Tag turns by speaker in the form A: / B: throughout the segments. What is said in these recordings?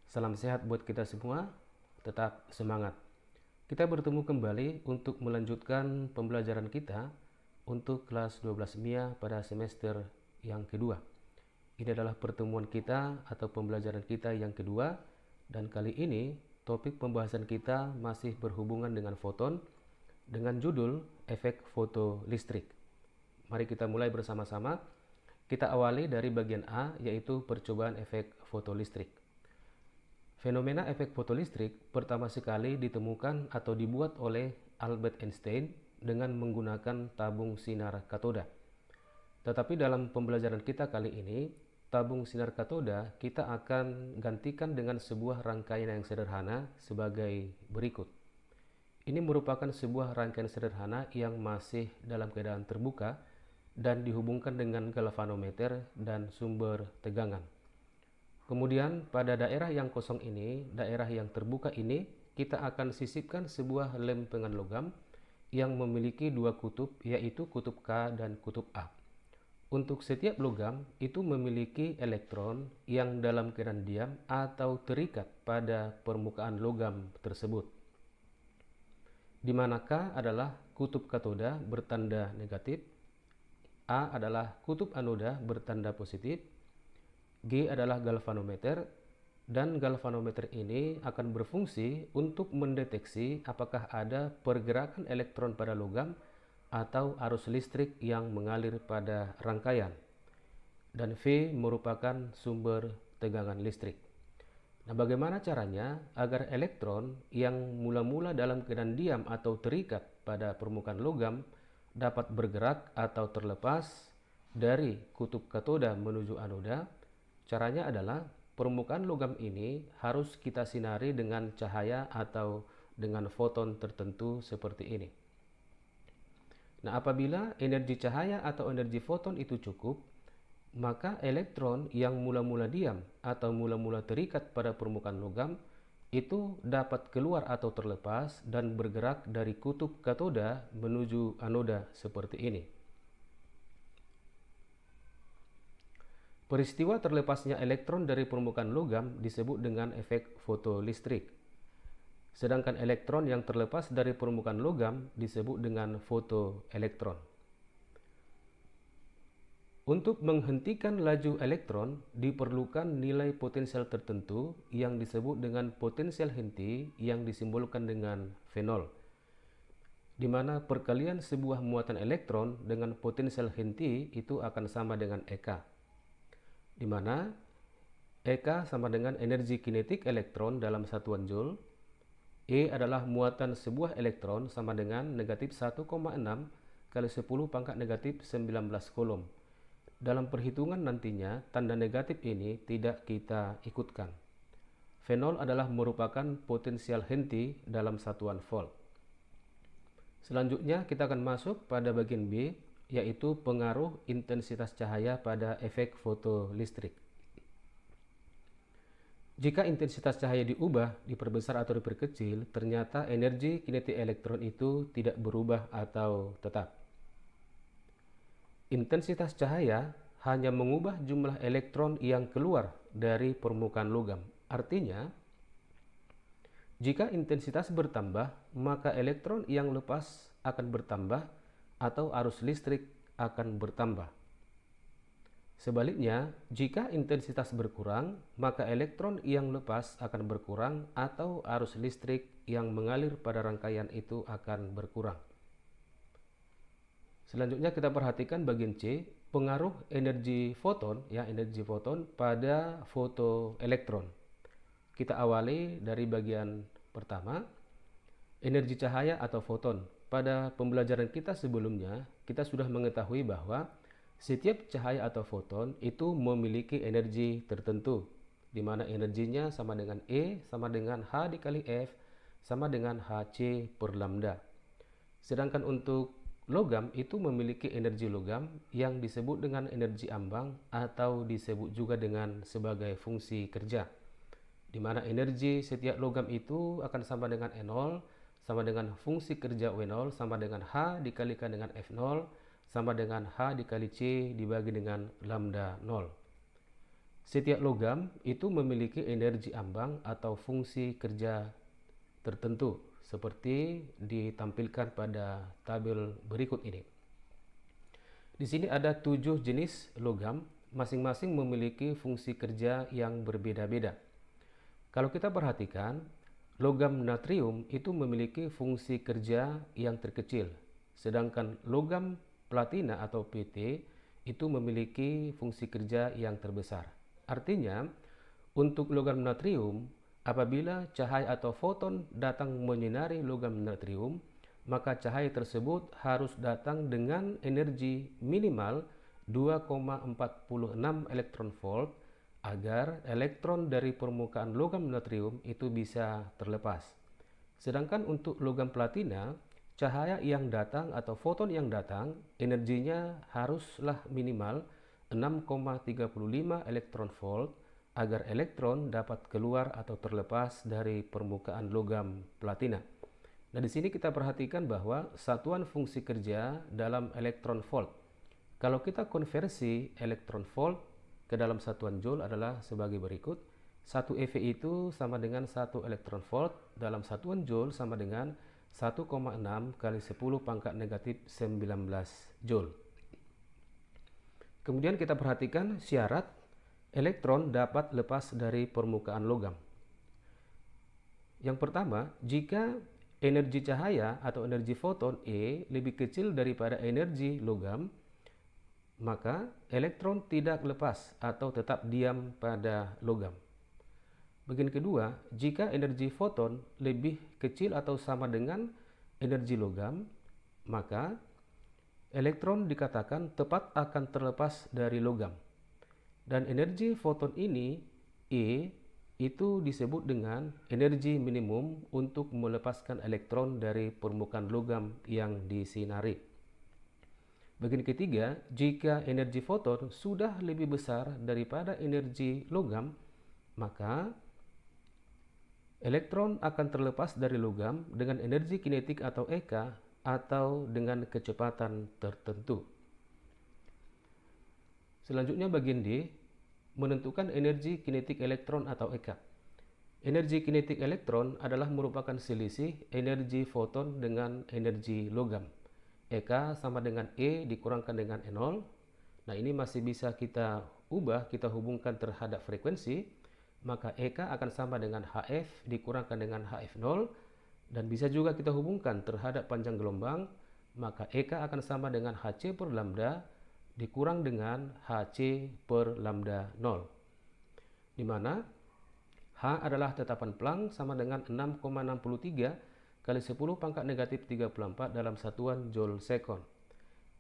A: Salam sehat buat kita semua, tetap semangat. Kita bertemu kembali untuk melanjutkan pembelajaran kita untuk kelas 12 MIA pada semester yang kedua. Ini adalah pertemuan kita atau pembelajaran kita yang kedua, dan kali ini topik pembahasan kita masih berhubungan dengan foton dengan judul efek foto listrik. Mari kita mulai bersama-sama. Kita awali dari bagian A, yaitu percobaan efek foto listrik. Fenomena efek fotolistrik pertama sekali ditemukan atau dibuat oleh Albert Einstein dengan menggunakan tabung sinar katoda. Tetapi dalam pembelajaran kita kali ini, tabung sinar katoda kita akan gantikan dengan sebuah rangkaian yang sederhana sebagai berikut. Ini merupakan sebuah rangkaian sederhana yang masih dalam keadaan terbuka dan dihubungkan dengan galvanometer dan sumber tegangan. Kemudian pada daerah yang kosong ini, daerah yang terbuka ini, kita akan sisipkan sebuah lem pengan logam yang memiliki dua kutub, yaitu kutub K dan kutub A. Untuk setiap logam itu memiliki elektron yang dalam keadaan diam atau terikat pada permukaan logam tersebut, di mana K adalah kutub katoda bertanda negatif, A adalah kutub anoda bertanda positif, G adalah galvanometer, dan galvanometer ini akan berfungsi untuk mendeteksi apakah ada pergerakan elektron pada logam atau arus listrik yang mengalir pada rangkaian. Dan V merupakan sumber tegangan listrik. Nah, bagaimana caranya agar elektron yang mula-mula dalam keadaan diam atau terikat pada permukaan logam dapat bergerak atau terlepas dari kutub katoda menuju anoda? Caranya adalah permukaan logam ini harus kita sinari dengan cahaya atau dengan foton tertentu seperti ini. Nah, apabila energi cahaya atau energi foton itu cukup, maka elektron yang mula-mula diam atau mula-mula terikat pada permukaan logam itu dapat keluar atau terlepas dan bergerak dari kutub katoda menuju anoda seperti ini. Peristiwa terlepasnya elektron dari permukaan logam disebut dengan efek fotolistrik. Sedangkan elektron yang terlepas dari permukaan logam disebut dengan fotoelektron. Untuk menghentikan laju elektron diperlukan nilai potensial tertentu yang disebut dengan potensial henti yang disimbolkan dengan V0, di mana perkalian sebuah muatan elektron dengan potensial henti itu akan sama dengan EK, di mana EK sama dengan energi kinetik elektron dalam satuan Joule. E adalah muatan sebuah elektron sama dengan negatif 1,6 kali 10 pangkat negatif 19 Coulomb. Dalam perhitungan nantinya, tanda negatif ini tidak kita ikutkan. V0 adalah merupakan potensial henti dalam satuan volt. Selanjutnya kita akan masuk pada bagian B, yaitu pengaruh intensitas cahaya pada efek fotolistrik. Jika intensitas cahaya diubah, diperbesar atau diperkecil, ternyata energi kinetik elektron itu tidak berubah atau tetap. Intensitas cahaya hanya mengubah jumlah elektron yang keluar dari permukaan logam. Artinya, jika intensitas bertambah, maka elektron yang lepas akan bertambah atau arus listrik akan bertambah. Sebaliknya, jika intensitas berkurang, maka elektron yang lepas akan berkurang atau arus listrik yang mengalir pada rangkaian itu akan berkurang. Selanjutnya kita perhatikan bagian C, pengaruh energi foton, energi foton pada fotoelektron. Kita awali dari bagian pertama, energi cahaya atau foton. Pada pembelajaran kita sebelumnya, kita sudah mengetahui bahwa setiap cahaya atau foton itu memiliki energi tertentu, di mana energinya sama dengan E sama dengan H dikali F sama dengan Hc per lambda. Sedangkan untuk logam itu memiliki energi logam yang disebut dengan energi ambang atau disebut juga dengan sebagai fungsi kerja, di mana energi setiap logam itu akan sama dengan E0 sama dengan fungsi kerja W0 sama dengan H dikalikan dengan F0 sama dengan H dikali C dibagi dengan lambda 0. Setiap logam itu memiliki energi ambang atau fungsi kerja tertentu, seperti ditampilkan pada tabel berikut ini. Di sini ada 7 jenis logam, masing-masing memiliki fungsi kerja yang berbeda-beda. Kalau kita perhatikan, logam natrium itu memiliki fungsi kerja yang terkecil, sedangkan logam platina atau PT itu memiliki fungsi kerja yang terbesar. Artinya, untuk logam natrium, apabila cahaya atau foton datang menyinari logam natrium, maka cahaya tersebut harus datang dengan energi minimal 2,46 elektron volt agar elektron dari permukaan logam natrium itu bisa terlepas. Sedangkan untuk logam platina, cahaya yang datang atau foton yang datang, energinya haruslah minimal 6,35 elektron volt agar elektron dapat keluar atau terlepas dari permukaan logam platina. Nah, di sini kita perhatikan bahwa satuan fungsi kerja dalam elektron volt. Kalau kita konversi elektron volt ke dalam satuan joule adalah sebagai berikut. 1 eV itu sama dengan 1 elektron volt dalam satuan joule sama dengan 1,6 kali 10 pangkat negatif 19 joule. Kemudian kita perhatikan syarat elektron dapat lepas dari permukaan logam. Yang pertama, jika energi cahaya atau energi foton E lebih kecil daripada energi logam, maka elektron tidak lepas atau tetap diam pada logam. Bagian kedua, jika energi foton lebih kecil atau sama dengan energi logam, maka elektron dikatakan tepat akan terlepas dari logam. Dan energi foton ini, E, itu disebut dengan energi minimum untuk melepaskan elektron dari permukaan logam yang disinari. Bagian ketiga, jika energi foton sudah lebih besar daripada energi logam, maka elektron akan terlepas dari logam dengan energi kinetik atau EK atau dengan kecepatan tertentu. Selanjutnya bagian D, menentukan energi kinetik elektron atau EK. Energi kinetik elektron adalah merupakan selisih energi foton dengan energi logam. EK sama dengan E dikurangkan dengan E0. Nah, ini masih bisa kita ubah, kita hubungkan terhadap frekuensi. Maka EK akan sama dengan HF dikurangkan dengan HF0. Dan bisa juga kita hubungkan terhadap panjang gelombang, maka EK akan sama dengan HC per lambda dikurang dengan HC per lambda 0. Di mana H adalah tetapan Planck sama dengan 6,63 kali 10 pangkat negatif 34 dalam satuan joule second.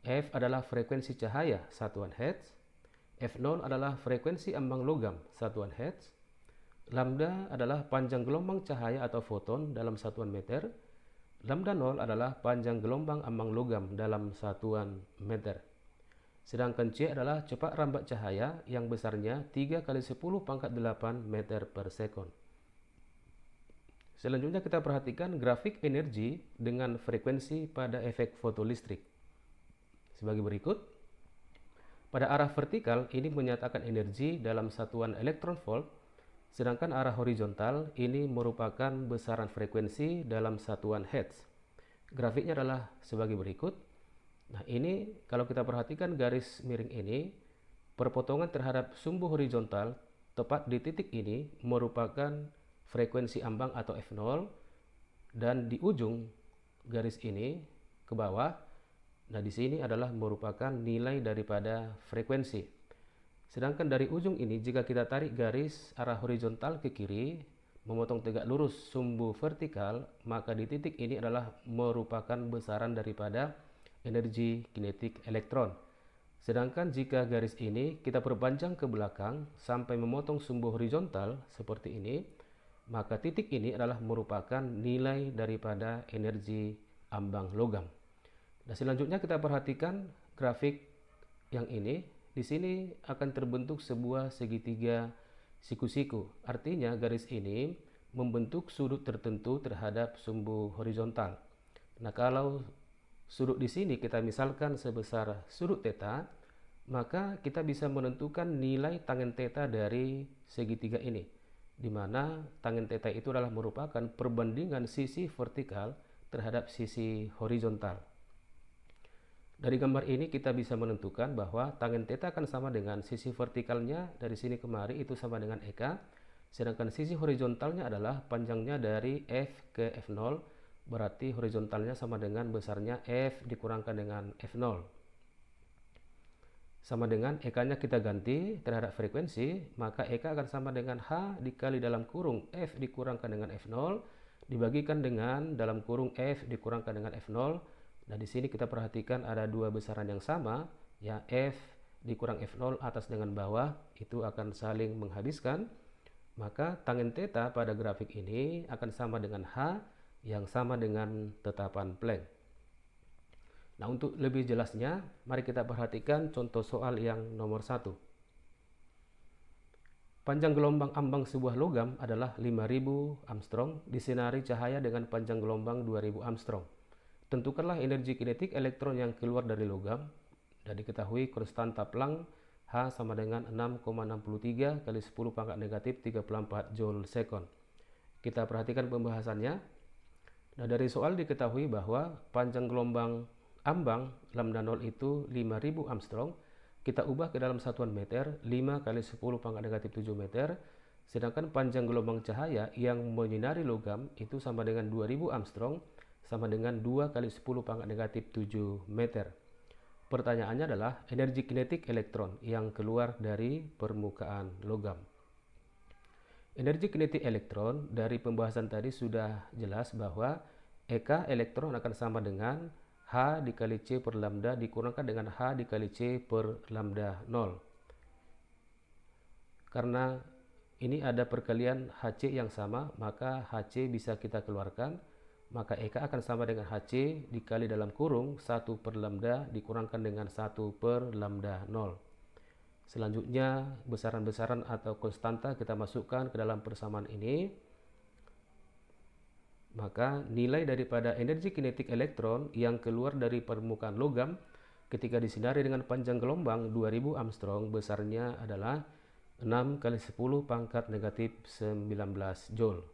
A: F adalah frekuensi cahaya satuan hertz. F0 adalah frekuensi ambang logam satuan hertz. Lambda adalah panjang gelombang cahaya atau foton dalam satuan meter. Lambda 0 adalah panjang gelombang ambang logam dalam satuan meter. Sedangkan C adalah cepat rambat cahaya yang besarnya 3 kali 10 pangkat 8 meter per sekon. Selanjutnya kita perhatikan grafik energi dengan frekuensi pada efek fotolistrik. Sebagai berikut. Pada arah vertikal ini menyatakan energi dalam satuan elektron volt. Sedangkan arah horizontal ini merupakan besaran frekuensi dalam satuan hertz. Grafiknya adalah sebagai berikut. Nah, ini kalau kita perhatikan garis miring ini, perpotongan terhadap sumbu horizontal tepat di titik ini merupakan frekuensi ambang atau F0, dan di ujung garis ini ke bawah, nah di sini adalah merupakan nilai daripada frekuensi. Sedangkan dari ujung ini, jika kita tarik garis arah horizontal ke kiri, memotong tegak lurus sumbu vertikal, maka di titik ini adalah merupakan besaran daripada energi kinetik elektron. Sedangkan jika garis ini kita perpanjang ke belakang sampai memotong sumbu horizontal seperti ini, maka titik ini adalah merupakan nilai daripada energi ambang logam. Nah, selanjutnya kita perhatikan grafik yang ini. Di sini akan terbentuk sebuah segitiga siku-siku. Artinya garis ini membentuk sudut tertentu terhadap sumbu horizontal. Nah, kalau sudut di sini kita misalkan sebesar sudut theta, maka kita bisa menentukan nilai tangen theta dari segitiga ini, di mana tangen theta itu adalah merupakan perbandingan sisi vertikal terhadap sisi horizontal. Dari gambar ini kita bisa menentukan bahwa tangen theta akan sama dengan sisi vertikalnya dari sini kemari itu sama dengan EK, sedangkan sisi horizontalnya adalah panjangnya dari F ke F0, berarti horizontalnya sama dengan besarnya F dikurangkan dengan F0. Sama dengan EK-nya kita ganti terhadap frekuensi, maka EK akan sama dengan H dikali dalam kurung F dikurangkan dengan F0, dibagikan dengan dalam kurung F dikurangkan dengan F0. Nah, di sini kita perhatikan ada dua besaran yang sama, ya, F dikurang F0 atas dengan bawah itu akan saling menghabiskan. Maka tangen theta pada grafik ini akan sama dengan H yang sama dengan tetapan Planck. Nah, untuk lebih jelasnya, mari kita perhatikan contoh soal yang nomor 1. Panjang gelombang ambang sebuah logam adalah 5000 Armstrong, disinari cahaya dengan panjang gelombang 2000 Armstrong. Tentukanlah energi kinetik elektron yang keluar dari logam, dan diketahui konstanta Planck H sama dengan 6,63 kali 10 pangkat negatif 34 Joule sekon. Kita perhatikan pembahasannya. Nah, dari soal diketahui bahwa panjang gelombang ambang lambda 0 itu 5000 Armstrong. Kita ubah ke dalam satuan meter, 5 kali 10 pangkat negatif 7 meter. Sedangkan panjang gelombang cahaya yang menyinari logam itu sama dengan 2000 Armstrong, sama dengan 2 kali 10 pangkat negatif 7 meter. Pertanyaannya adalah energi kinetik elektron yang keluar dari permukaan logam. Energi kinetik elektron dari pembahasan tadi sudah jelas bahwa EK elektron akan sama dengan H dikali C per lambda dikurangkan dengan H dikali C per lambda 0. Karena ini ada perkalian HC yang sama, maka HC bisa kita keluarkan. Maka EK akan sama dengan HC dikali dalam kurung 1 per lambda dikurangkan dengan 1 per lambda 0. Selanjutnya besaran-besaran atau konstanta kita masukkan ke dalam persamaan ini. Maka nilai daripada energi kinetik elektron yang keluar dari permukaan logam ketika disinari dengan panjang gelombang 2000 Armstrong besarnya adalah 6 kali 10 pangkat negatif 19 Joule.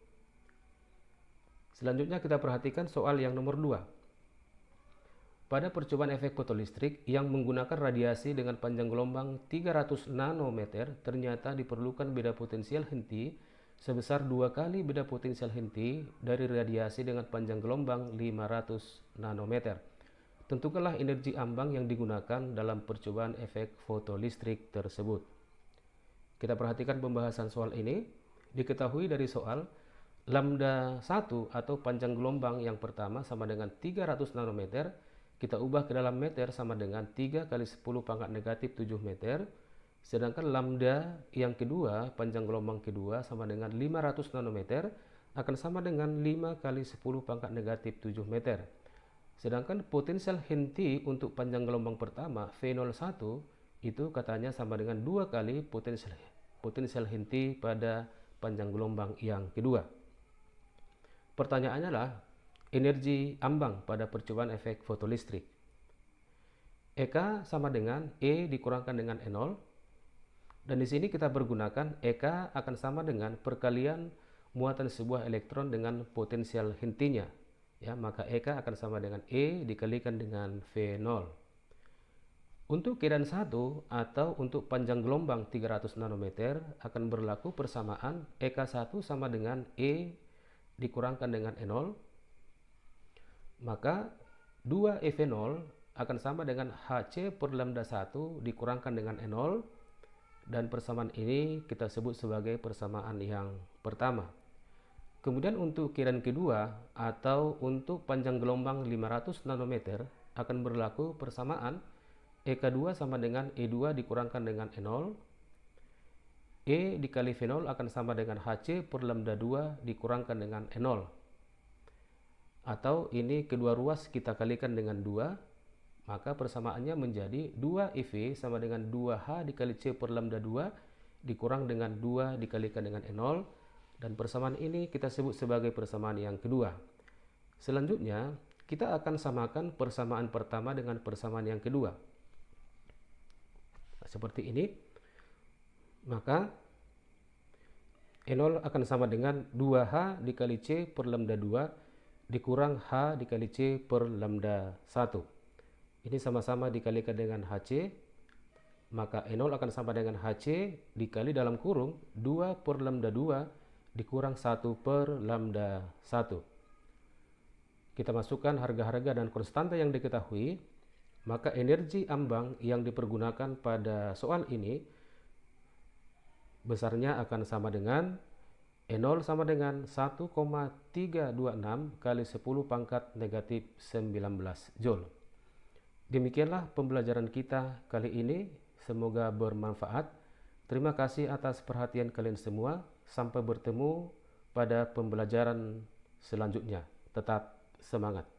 A: Selanjutnya kita perhatikan soal yang nomor 2. Pada percobaan efek fotolistrik yang menggunakan radiasi dengan panjang gelombang 300 nanometer, ternyata diperlukan beda potensial henti sebesar 2 kali beda potensial henti dari radiasi dengan panjang gelombang 500 nanometer. Tentukanlah energi ambang yang digunakan dalam percobaan efek fotolistrik tersebut. Kita perhatikan pembahasan soal ini. Diketahui dari soal, lambda 1 atau panjang gelombang yang pertama sama dengan 300 nanometer, kita ubah ke dalam meter sama dengan 3 kali 10 pangkat negatif 7 meter, sedangkan lambda yang kedua, panjang gelombang kedua sama dengan 500 nanometer, akan sama dengan 5 kali 10 pangkat negatif 7 meter. Sedangkan potensial henti untuk panjang gelombang pertama, V01, itu katanya sama dengan 2 kali potensial henti pada panjang gelombang yang kedua. Pertanyaannya adalah energi ambang pada percobaan efek fotolistrik. EK sama dengan E dikurangkan dengan E0. Dan di sini kita bergunakan EK akan sama dengan perkalian muatan sebuah elektron dengan potensial hentinya. Ya, maka EK akan sama dengan E dikalikan dengan V0. Untuk keadaan 1 atau untuk panjang gelombang 300 nanometer akan berlaku persamaan EK1 sama dengan E dikurangkan dengan E0, maka 2EV0 akan sama dengan HC per lambda 1 dikurangkan dengan E0, dan persamaan ini kita sebut sebagai persamaan yang pertama. Kemudian untuk keadaan kedua atau untuk panjang gelombang 500 nanometer akan berlaku persamaan EK2 sama dengan E2 dikurangkan dengan E0, E dikali V0 akan sama dengan HC per lambda 2 dikurangkan dengan E0. Atau ini kedua ruas kita kalikan dengan 2, maka persamaannya menjadi 2EV sama dengan 2H dikali C per lambda 2 dikurang dengan 2 dikalikan dengan E0. Dan persamaan ini kita sebut sebagai persamaan yang kedua. Selanjutnya, kita akan samakan persamaan pertama dengan persamaan yang kedua. seperti ini, maka E0 akan sama dengan 2H dikali C per lambda 2 dikurang H dikali C per lambda 1. Ini sama-sama dikalikan dengan HC, maka E0 akan sama dengan HC dikali dalam kurung 2 per lambda 2 dikurang 1 per lambda 1. Kita masukkan harga-harga dan konstanta yang diketahui, maka energi ambang yang dipergunakan pada soal ini besarnya akan sama dengan E0 sama dengan 1,326 kali 10 pangkat negatif 19 Joule. Demikianlah pembelajaran kita kali ini. Semoga bermanfaat. Terima kasih atas perhatian kalian semua. Sampai bertemu pada pembelajaran selanjutnya. Tetap semangat.